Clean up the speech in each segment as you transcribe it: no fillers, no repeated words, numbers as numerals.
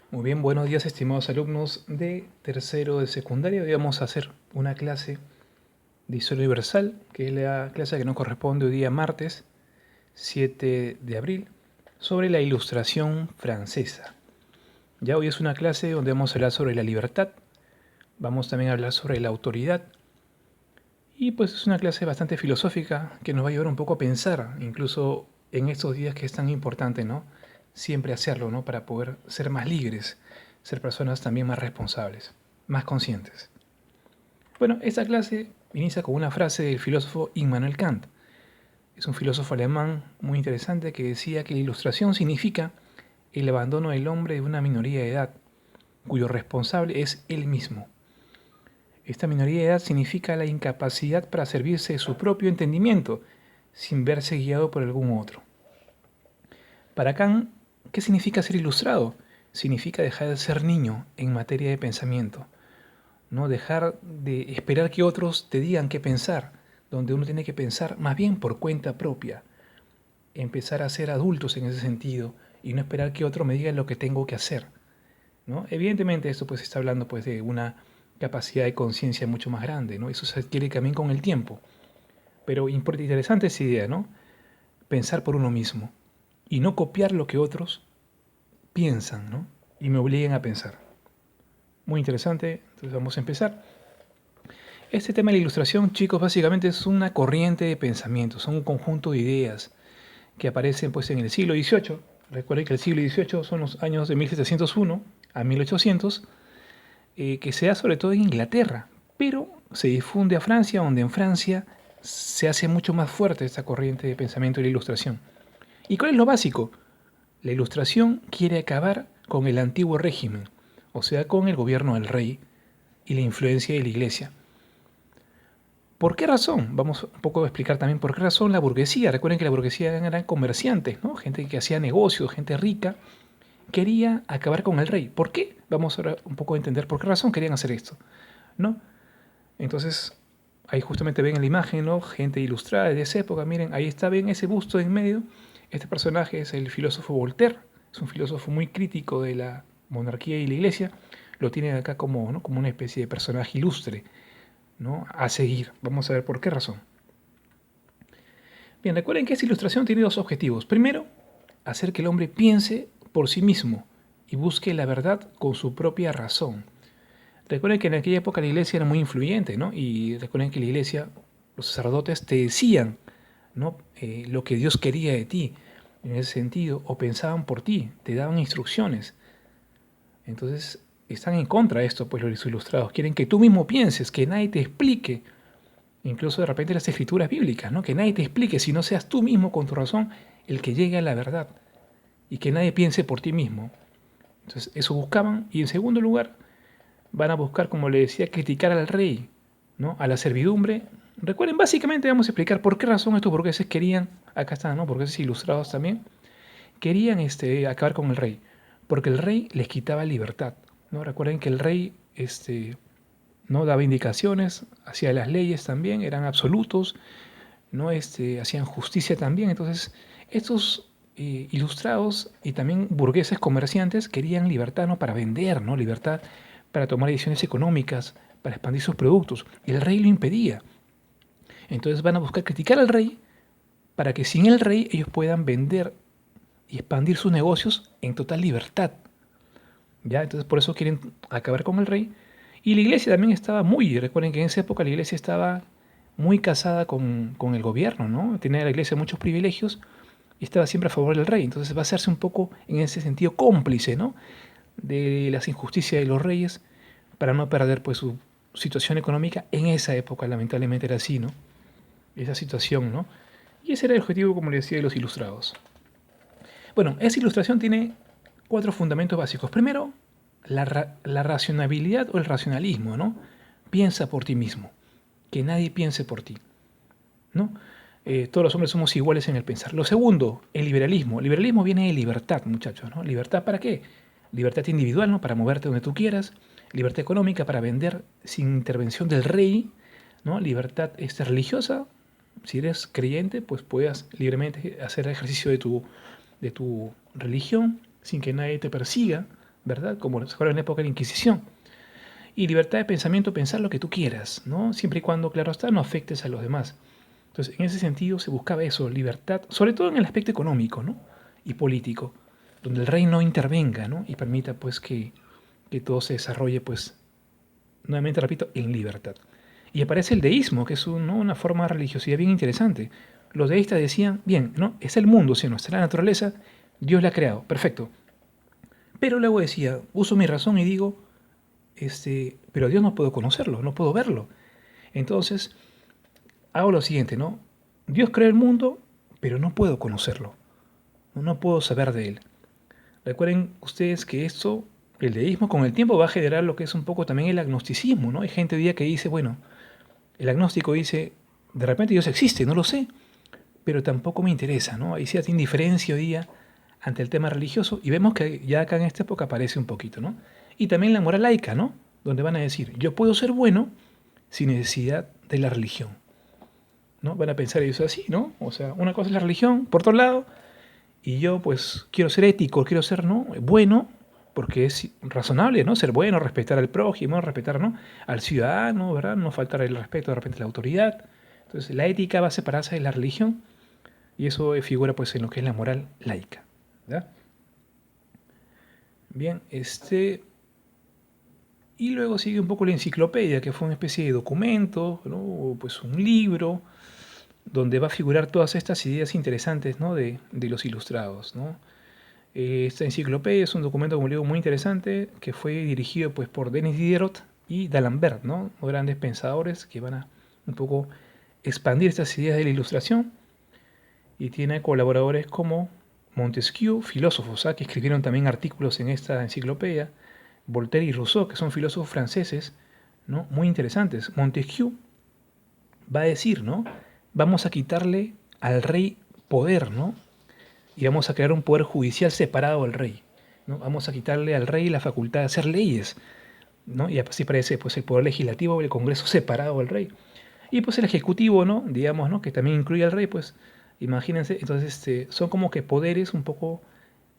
Muy bien, buenos días estimados alumnos de tercero de secundaria. Hoy vamos a hacer una clase de Historia Universal, que es la clase que nos corresponde hoy día martes 7 de abril, sobre la Ilustración francesa. Ya hoy es una clase donde vamos a hablar sobre la libertad, vamos también a hablar sobre la autoridad, y pues es una clase bastante filosófica que nos va a llevar un poco a pensar, incluso en estos días que es tan importante, ¿no? Siempre hacerlo, ¿no? Para poder ser más libres, ser personas también más responsables, más conscientes. Bueno, esta clase inicia con una frase del filósofo Immanuel Kant. Es un filósofo alemán muy interesante que decía que la ilustración significa el abandono del hombre de una minoría de edad, cuyo responsable es él mismo. Esta minoría de edad significa la incapacidad para servirse de su propio entendimiento, sin verse guiado por algún otro. Para Kant, ¿qué significa ser ilustrado? Significa dejar de ser niño en materia de pensamiento, no dejar de esperar que otros te digan qué pensar, donde uno tiene que pensar más bien por cuenta propia, empezar a ser adultos en ese sentido y no esperar que otro me diga lo que tengo que hacer, ¿no? Evidentemente esto pues está hablando pues de una capacidad de conciencia mucho más grande, ¿no? Eso se adquiere también con el tiempo. Pero interesante esa idea, ¿no? Pensar por uno mismo y no copiar lo que otros piensan, ¿no? Y me obliguen a pensar. Muy interesante, entonces vamos a empezar. Este tema de la ilustración, chicos, básicamente es una corriente de pensamiento, son un conjunto de ideas que aparecen pues en el siglo XVIII. Recuerden que el siglo XVIII son los años de 1701 a 1800, que se da sobre todo en Inglaterra, pero se difunde a Francia, donde en Francia se hace mucho más fuerte esta corriente de pensamiento de la ilustración. ¿Y cuál es lo básico? La ilustración quiere acabar con el antiguo régimen, o sea, con el gobierno del rey y la influencia de la iglesia. ¿Por qué razón? Vamos un poco a explicar también por qué razón la burguesía. Recuerden que la burguesía eran comerciantes, ¿no? Gente que hacía negocios, gente rica, quería acabar con el rey. ¿Por qué? Vamos ahora un poco a entender por qué razón querían hacer esto, ¿no? Entonces, ahí justamente ven en la imagen, ¿no? Gente ilustrada de esa época. Miren, ahí está, ven ese busto en medio. Este personaje es el filósofo Voltaire. Es un filósofo muy crítico de la monarquía y la iglesia. Lo tienen acá como, ¿no? Como una especie de personaje ilustre, ¿no? A seguir. Vamos a ver por qué razón. Bien, recuerden que esta ilustración tiene dos objetivos. Primero, hacer que el hombre piense por sí mismo y busque la verdad con su propia razón. Recuerden que en aquella época la iglesia era muy influyente, ¿no? Y recuerden que la iglesia, los sacerdotes te decían, ¿no? Lo que Dios quería de ti, en ese sentido, o pensaban por ti, te daban instrucciones. Entonces, están en contra de esto, pues los ilustrados. Quieren que tú mismo pienses, que nadie te explique, incluso de repente las escrituras bíblicas, ¿no? Que nadie te explique, si no seas tú mismo con tu razón el que llegue a la verdad y que nadie piense por ti mismo. Entonces, eso buscaban. Y en segundo lugar, van a buscar, como le decía, criticar al rey, ¿no? A la servidumbre. Recuerden, básicamente vamos a explicar por qué razón estos burgueses querían, acá están, ¿no? Burgueses ilustrados también, querían acabar con el rey, porque el rey les quitaba libertad, ¿no? Recuerden que el rey no daba indicaciones, hacía las leyes también, eran absolutos, ¿no? Hacían justicia también. Entonces, estos ilustrados y también burgueses comerciantes querían libertad, ¿no? Para vender, ¿no? Libertad para tomar decisiones económicas, para expandir sus productos. Y el rey lo impedía. Entonces van a buscar criticar al rey para que sin el rey ellos puedan vender y expandir sus negocios en total libertad. ¿Ya? Entonces por eso quieren acabar con el rey. Y la iglesia también estaba recuerden que en esa época la iglesia estaba muy casada con el gobierno, ¿no? Tenía la iglesia muchos privilegios y estaba siempre a favor del rey. Entonces va a hacerse un poco en ese sentido cómplice, ¿no? De las injusticias de los reyes para no perder pues su situación económica. En esa época lamentablemente era así, ¿no? Esa situación, ¿no? Y ese era el objetivo, como les decía, de los ilustrados. Bueno, esa ilustración tiene cuatro fundamentos básicos. Primero, la racionalidad o el racionalismo, ¿no? Piensa por ti mismo, que nadie piense por ti, ¿no? Todos los hombres somos iguales en el pensar. Lo segundo, el liberalismo. El liberalismo viene de libertad, muchachos, ¿no? ¿Libertad para qué? Libertad individual, ¿no? Para moverte donde tú quieras. Libertad económica para vender sin intervención del rey, ¿no? Libertad religiosa. Si eres creyente, pues puedas libremente hacer ejercicio de tu religión sin que nadie te persiga, ¿verdad? Como se acuerdan en la época de la Inquisición. Y libertad de pensamiento, pensar lo que tú quieras, ¿no? Siempre y cuando, claro está, no afectes a los demás. Entonces, en ese sentido se buscaba eso, libertad, sobre todo en el aspecto económico, ¿no? Y político, donde el rey no intervenga, ¿no? Y permita, pues, que todo se desarrolle, pues, nuevamente repito, en libertad. Y aparece el deísmo, que es ¿no? una forma de religiosidad bien interesante. Los deístas decían, bien, ¿no? Es el mundo, si nuestra naturaleza, Dios la ha creado, perfecto. Pero luego decía, uso mi razón y digo, pero a Dios no puedo conocerlo, no puedo verlo. Entonces, hago lo siguiente, ¿no? Dios creó el mundo, pero no puedo conocerlo, no puedo saber de él. Recuerden ustedes que esto, el deísmo con el tiempo va a generar lo que es un poco también el agnosticismo, ¿no? Hay gente hoy día que dice, bueno, el agnóstico dice, de repente Dios existe, no lo sé, pero tampoco me interesa, ¿no? Hay cierta indiferencia hoy día ante el tema religioso y vemos que ya acá en esta época aparece un poquito, ¿no? Y también la moral laica, ¿no? Donde van a decir, yo puedo ser bueno sin necesidad de la religión, ¿no? Van a pensar ellos así, ¿no? O sea, una cosa es la religión, por otro lado, y yo pues quiero ser ético, quiero ser, ¿no? Bueno, porque es razonable, ¿no? Ser bueno, respetar al prójimo, respetar, ¿no? Al ciudadano, ¿verdad? No faltar el respeto de repente a la autoridad. Entonces, la ética va a separarse de la religión y eso figura pues en lo que es la moral laica, ¿verdad? Bien, y luego sigue un poco la enciclopedia, que fue una especie de documento, ¿no? Pues un libro donde va a figurar todas estas ideas interesantes, ¿no? de los ilustrados, ¿no? Esta enciclopedia es un documento, como digo, muy interesante que fue dirigido pues, por Denis Diderot y D'Alembert, ¿no? Grandes pensadores que van a un poco expandir estas ideas de la ilustración y tiene colaboradores como Montesquieu, filósofos, que escribieron también artículos en esta enciclopedia, Voltaire y Rousseau, que son filósofos franceses, ¿no? Muy interesantes. Montesquieu va a decir, ¿no? Vamos a quitarle al rey poder, ¿no? Y vamos a crear un poder judicial separado del rey, ¿no? Vamos a quitarle al rey la facultad de hacer leyes, ¿no? Y así parece pues el poder legislativo y el Congreso separado del rey. Y pues el ejecutivo, ¿no? Digamos, ¿no? Que también incluye al rey, pues imagínense, entonces son como que poderes un poco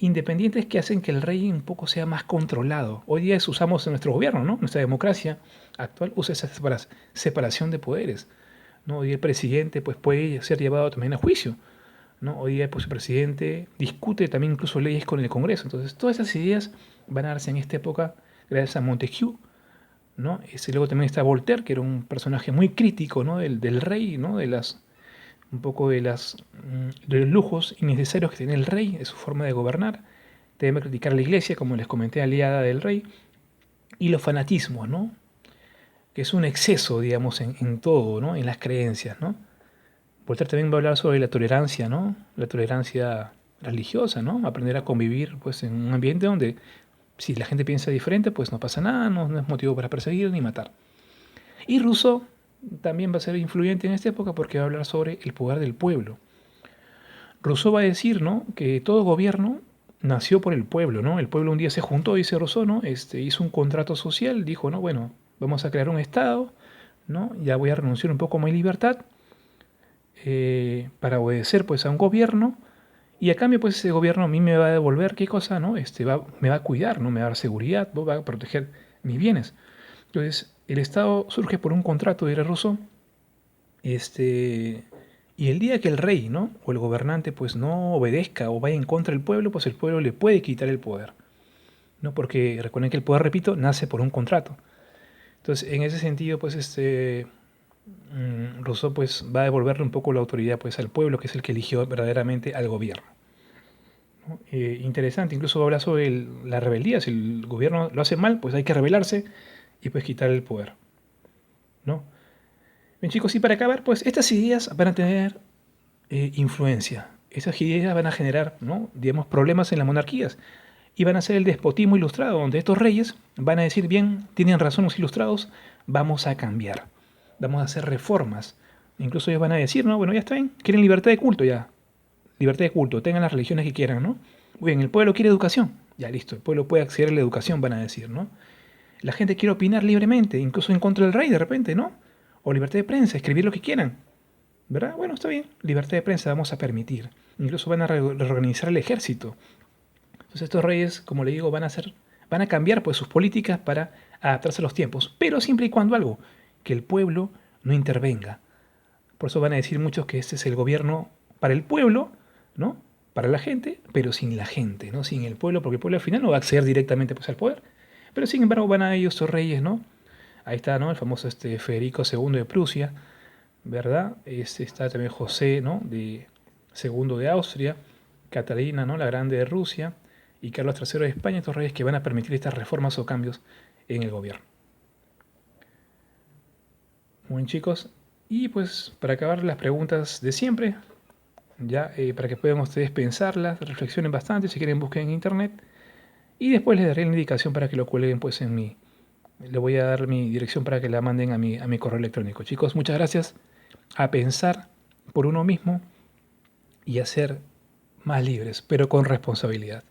independientes que hacen que el rey un poco sea más controlado. Hoy día usamos en nuestro gobierno, ¿no? Nuestra democracia actual usa esa separación de poderes, ¿no? Hoy el presidente pues puede ser llevado también a juicio, ¿no? Hoy día pues el presidente discute también incluso leyes con el Congreso. Entonces todas esas ideas van a darse en esta época gracias a Montesquieu, ¿no? Luego también está Voltaire, que era un personaje muy crítico, ¿no? del rey, ¿no? Un poco de los lujos innecesarios que tenía el rey, de su forma de gobernar. También criticar a la iglesia, como les comenté, aliada del rey. Y los fanatismos, ¿no? Que es un exceso, digamos, en todo, ¿no? En las creencias, ¿no? Voltaire también va a hablar sobre la tolerancia, ¿no? La tolerancia religiosa, ¿no? Aprender a convivir, pues, en un ambiente donde si la gente piensa diferente, pues no pasa nada, no es motivo para perseguir ni matar. Y Rousseau también va a ser influyente en esta época porque va a hablar sobre el poder del pueblo. Rousseau va a decir, ¿no? Que todo gobierno nació por el pueblo, ¿no? El pueblo un día se juntó, dice Rousseau, ¿no? Hizo un contrato social, dijo, no, bueno, vamos a crear un Estado, ¿no? Ya voy a renunciar un poco a mi libertad para obedecer, pues, a un gobierno y a cambio, pues, ese gobierno a mí me va a devolver, ¿qué cosa, no? Me va a cuidar, ¿no? Me va a dar seguridad, ¿no? Va a proteger mis bienes. Entonces, el Estado surge por un contrato, dirá Rousseau, y el día que el rey, ¿no? O el gobernante, pues no obedezca o vaya en contra del pueblo, pues el pueblo le puede quitar el poder, ¿no? Porque recuerden que el poder, repito, nace por un contrato. Entonces, en ese sentido, pues Rousseau pues va a devolverle un poco la autoridad pues al pueblo, que es el que eligió verdaderamente al gobierno, ¿no? Interesante, incluso habla sobre la rebeldía. Si el gobierno lo hace mal, pues hay que rebelarse y pues quitar el poder, ¿no? Bien, chicos, y para acabar, pues estas ideas van a tener influencia. Esas ideas van a generar, ¿no? digamos, problemas en las monarquías y van a ser el despotismo ilustrado, donde estos reyes van a decir, bien, tienen razón los ilustrados, vamos a cambiar, vamos a hacer reformas. Incluso ellos van a decir, no, bueno, ya está bien, quieren libertad de culto ya, libertad de culto, tengan las religiones que quieran, ¿no? Muy bien, el pueblo quiere educación, ya listo, el pueblo puede acceder a la educación, van a decir, ¿no? La gente quiere opinar libremente, incluso en contra del rey de repente, ¿no? O libertad de prensa, escribir lo que quieran, ¿verdad? Bueno, está bien, libertad de prensa vamos a permitir. Incluso van a reorganizar el ejército. Entonces estos reyes, como le digo, van a Van a cambiar pues sus políticas para adaptarse a los tiempos, pero siempre y cuando algo, que el pueblo no intervenga. Por eso van a decir muchos que este es el gobierno para el pueblo, ¿no? Para la gente, pero sin la gente, ¿no? Sin el pueblo, porque el pueblo al final no va a acceder directamente pues, al poder. Pero sin embargo van a ellos sus reyes, ¿no? Ahí está, ¿no? El famoso Federico II de Prusia, ¿verdad? Está también José, ¿no? Segundo de Austria, Catalina, ¿no? La Grande de Rusia, y Carlos III de España, estos reyes que van a permitir estas reformas o cambios en el gobierno. Muy bien, chicos. Y pues para acabar las preguntas de siempre, ya para que puedan ustedes pensarlas, reflexionen bastante, si quieren busquen en internet, y después les daré la indicación para que lo cuelguen pues en mi... Le voy a dar mi dirección para que la manden a mi correo electrónico. Chicos, muchas gracias. A pensar por uno mismo y a ser más libres, pero con responsabilidad.